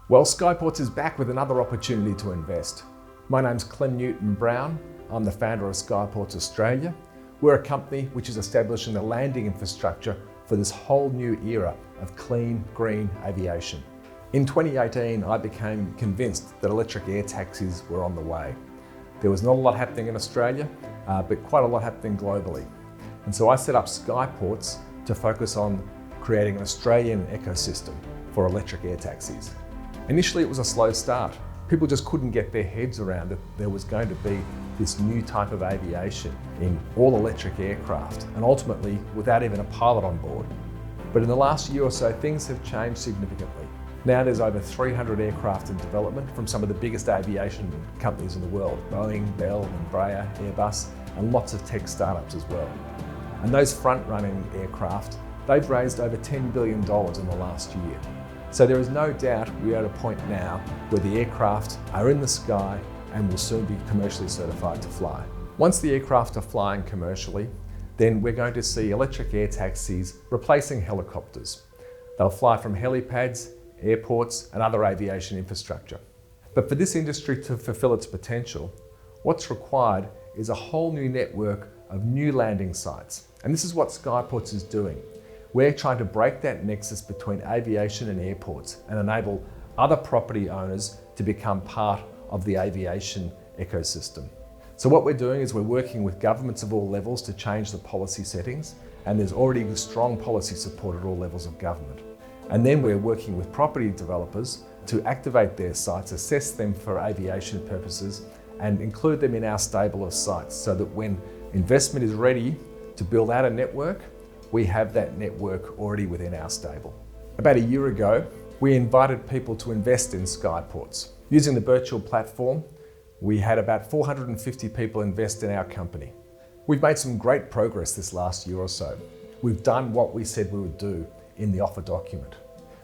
Well, Skyportz is back with another opportunity to invest. My name's Clem Newton-Brown. I'm the founder of Skyportz Australia. We're a company which is establishing the landing infrastructure for this whole new era of clean, green aviation. In 2018, I became convinced that electric air taxis were on the way. There was not a lot happening in Australia, but quite a lot happening globally. And so I set up Skyportz to focus on creating an Australian ecosystem for electric air taxis. Initially, it was a slow start. People just couldn't get their heads around that there was going to be this new type of aviation in all electric aircraft, and ultimately without even a pilot on board. But in the last year or so, things have changed significantly. Now there's over 300 aircraft in development from some of the biggest aviation companies in the world: Boeing, Bell, Embraer, Airbus, and lots of tech startups as well. And those front-running aircraft, they've raised over $10 billion in the last year. So there is no doubt we are at a point now where the aircraft are in the sky and will soon be commercially certified to fly. Once the aircraft are flying commercially, then we're going to see electric air taxis replacing helicopters. They'll fly from helipads, airports, and other aviation infrastructure. But for this industry to fulfill its potential, what's required is a whole new network of new landing sites. And this is what Skyportz is doing. We're trying to break that nexus between aviation and airports and enable other property owners to become part of the aviation ecosystem. So what we're doing is we're working with governments of all levels to change the policy settings, and there's already strong policy support at all levels of government. And then we're working with property developers to activate their sites, assess them for aviation purposes, and include them in our stable of sites so that when investment is ready to build out a network, we have that network already within our stable. About a year ago, we invited people to invest in Skyportz. Using the Birchal platform, we had about 450 people invest in our company. We've made some great progress this last year or so. We've done what we said we would do in the offer document.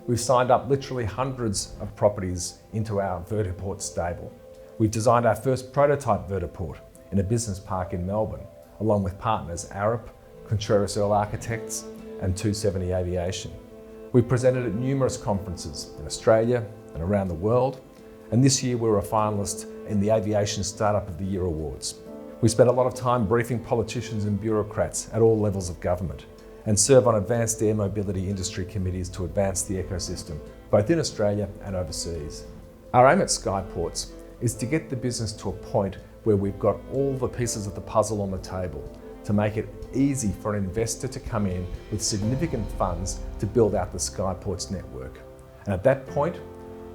We've signed up literally hundreds of properties into our vertiport stable. We've designed our first prototype vertiport in a business park in Melbourne, along with partners Arup, Contreras Earl Architects, and 270 Aviation. We've presented at numerous conferences in Australia and around the world, and this year we were a finalist in the Aviation Startup of the Year Awards. We spent a lot of time briefing politicians and bureaucrats at all levels of government and serve on advanced air mobility industry committees to advance the ecosystem, both in Australia and overseas. Our aim at Skyportz is to get the business to a point where we've got all the pieces of the puzzle on the table to make it easy for an investor to come in with significant funds to build out the Skyportz network. And at that point,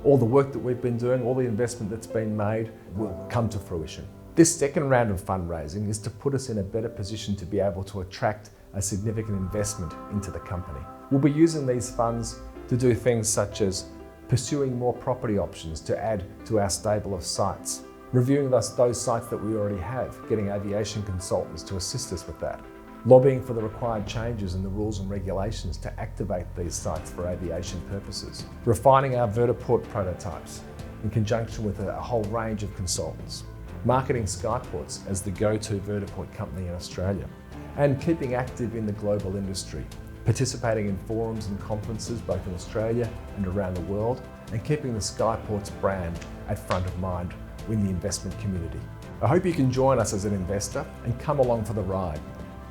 all the work that we've been doing, all the investment that's been made will come to fruition. This second round of fundraising is to put us in a better position to be able to attract a significant investment into the company. We'll be using these funds to do things such as pursuing more property options to add to our stable of sites, reviewing those sites that we already have, getting aviation consultants to assist us with that, lobbying for the required changes in the rules and regulations to activate these sites for aviation purposes, refining our vertiport prototypes in conjunction with a whole range of consultants, marketing Skyportz as the go-to vertiport company in Australia, and keeping active in the global industry, participating in forums and conferences both in Australia and around the world, and keeping the Skyportz brand at front of mind in the investment community. I hope you can join us as an investor and come along for the ride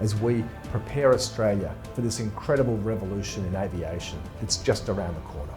as we prepare Australia for this incredible revolution in aviation that's just around the corner.